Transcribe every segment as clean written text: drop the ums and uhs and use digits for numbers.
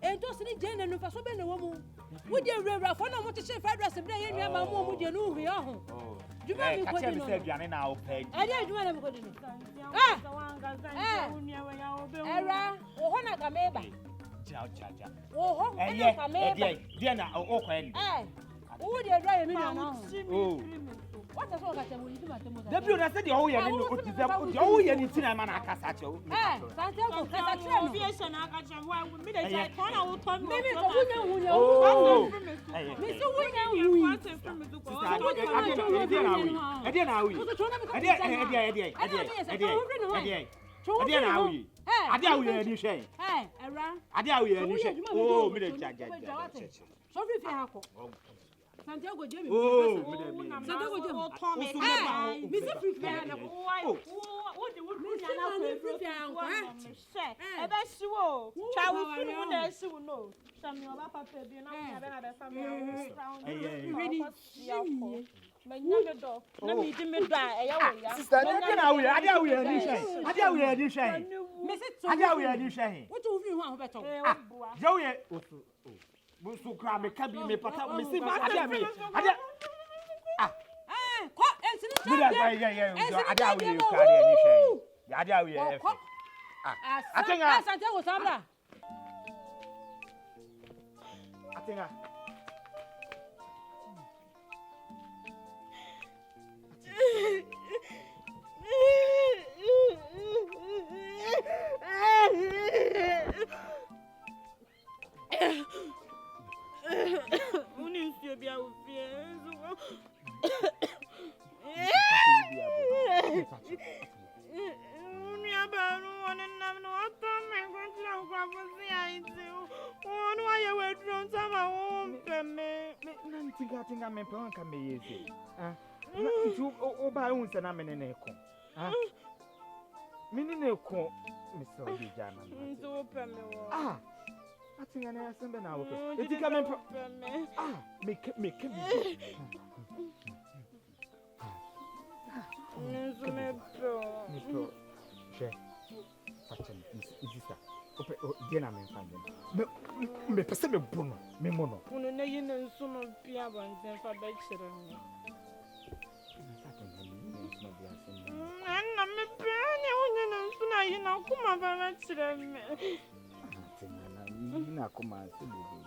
And just in Jane and for so many women. Would you rather for no much share fried rice and play in your mom would you know we are home? You may be going now. I didn't do anything. Era, or Hona Gameba. Oh, Diana, oh, would you drive me now? What the fuck I tell you? The beauty said, oh, yeah, oh, yeah, it's in a man. Santiago, Jimmy. Santiago Jimmy. Mr. Free Busu kra me kabi me pata me si ma dia me adia ko ensini cha dia adia we you carry any shame adia we atinga Santiago sabra atinga Tinga me pe wanka me yesi na itu o ba hu se na me ne ko me ne ko me so bi jana nzo pe me wo atinga na yasembe na wo ke etika me me ke bi nzo me pro che facciamo isista ope diena me fande me pese me bono me mono uno na yin nso no bia banze fa ba kire me na me pe ne onye nso na yin akuma ba ba kire me na yin akuma se bobo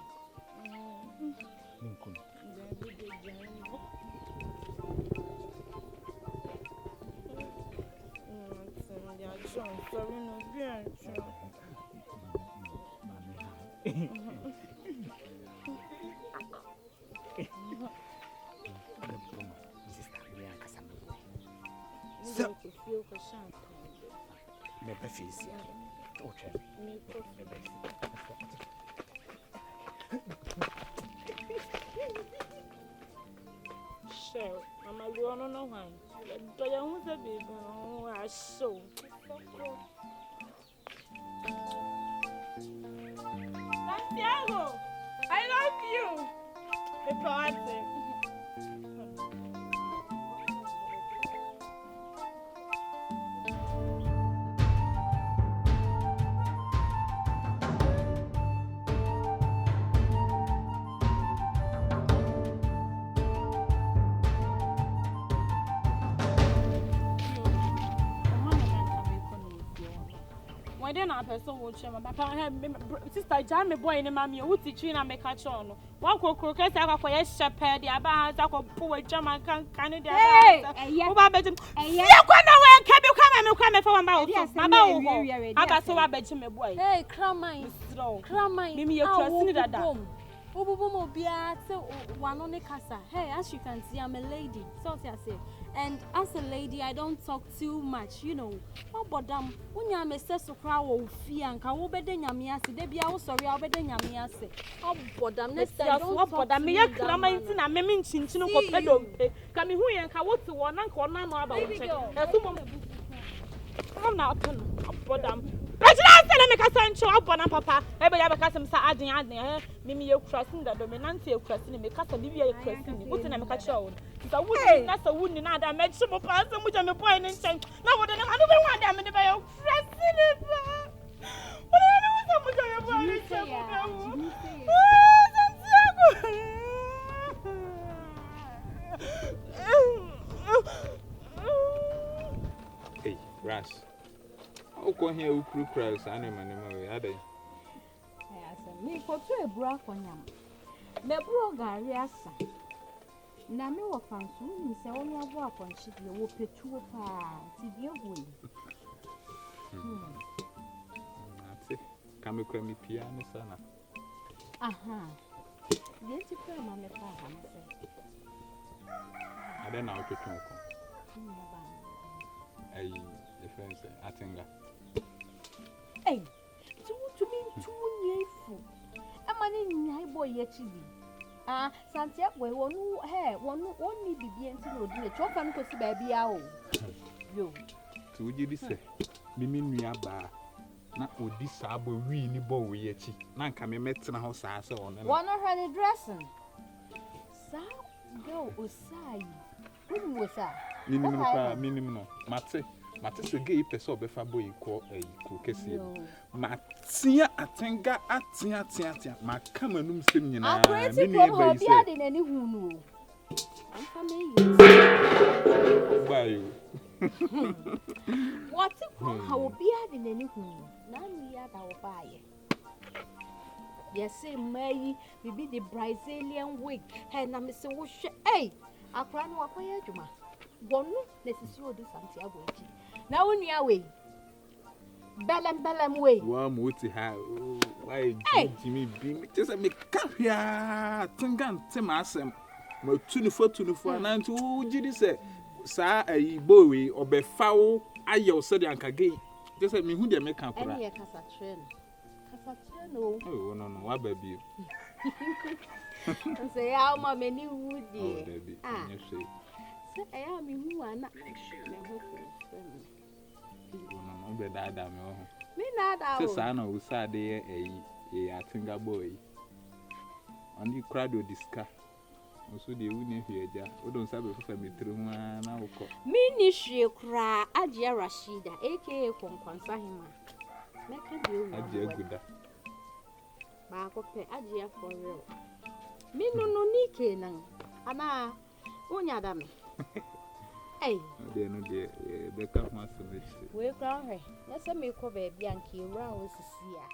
nko sorry no bien so me beneficia oche me so mama you no know why do you want to be no I so Santiago, I love you. The party. Why then a person will share my papa sister Jam me boy in mammy who teaching and make a chon. One cook croquet for a shepherd, the about a poor German Canada. Oh, Babette, you can come for a mouth. About so I bet you, my boy. Hey, cramine, slow, cramine, Mimi, you're trusting that. Hey, as you can see, I'm a lady. So I say, and as a lady, I don't talk too much, you know. Oh, but when you are so crowd fear and can be den yamiase, they be also sorry, I'll be den yamiase. Oh, but next time, don't talk to me. I'm chinchino ko pedo. Kami hu yen ka wotu wona nka ona no aba wo che. Come now, Bodam. Let me cast on papa. Every other custom adding, Mimi, you crossing the dominant, you crossing me, cast a Livia crossing, putting a catch on. So, that's a wound in other med some person which I'm a point in change. Now, what I don't want them in the bio. Hey, Ras. How come here? Who cries? Animal, are they? Me for two a bra for yam. Me bro gari asa. Na me wo fansu ni se only abo aponchi de wo petuo pa ti die hoi. Ate. Kame kwa mi piano sana. Aha. Ye ti kwa ma me pa ha me se. Ade na opetu nko. Ai, the friends Atinga. Hey, to me too yefu. Amani nyai boy yechibi. Ah, Santiago wonu woni bibi enti no di cho fa nko si ba bia o. Yo. To wuji bi se, mimi nua ba na odi saabo wi ni bo we yechi. Na nka me metena ho saa se ono na. One already dressing. Sa go osai. Who was that? Minimum no. Mate se gay person obefa boy ko kesi. Matia atenga atia. Ma kama num sem nyina. Me ne ba yi se. Na ni hunu. Amfa me yi. Bayo. What if how obi ade na ni hunu? Na nu ya da wo baaye. Yes, may bibi the Brazilian wig. Hey, na me se wo hwe. Hey, akra no akoye adwuma. Wonu na sisi odi Santiago eji. Na wonua we. Belam we. Wa mo ti ha. Why Jimmy bi just me kahia tinga ntem asem. Ma tunufo na nti wo gidi se saa ayi bowe obefa wo aye wo se de ankage. Just me hu de me kan kura. Ene ye kasa train. No. Oh no, what baby? Say how my many wood. Oh, baby. Yes, say I am who are not. No, be that me. Me not. Say sana we say dey a Atinga boy. On the crowd o diska. So dey we ne hwe ja. We don sabe for me tru ho na wo ko. Me ni hwe kra Ajia Rashida aka Kwankwansa Hima. Meka dey Ajia guda. Ma ko pe Ajia for real. Me no nike nan. Ana unya da me. Hey. Dey no dey be ka ho asem. We kra he. Na se me ko ba bia nke ewura wo sisi a.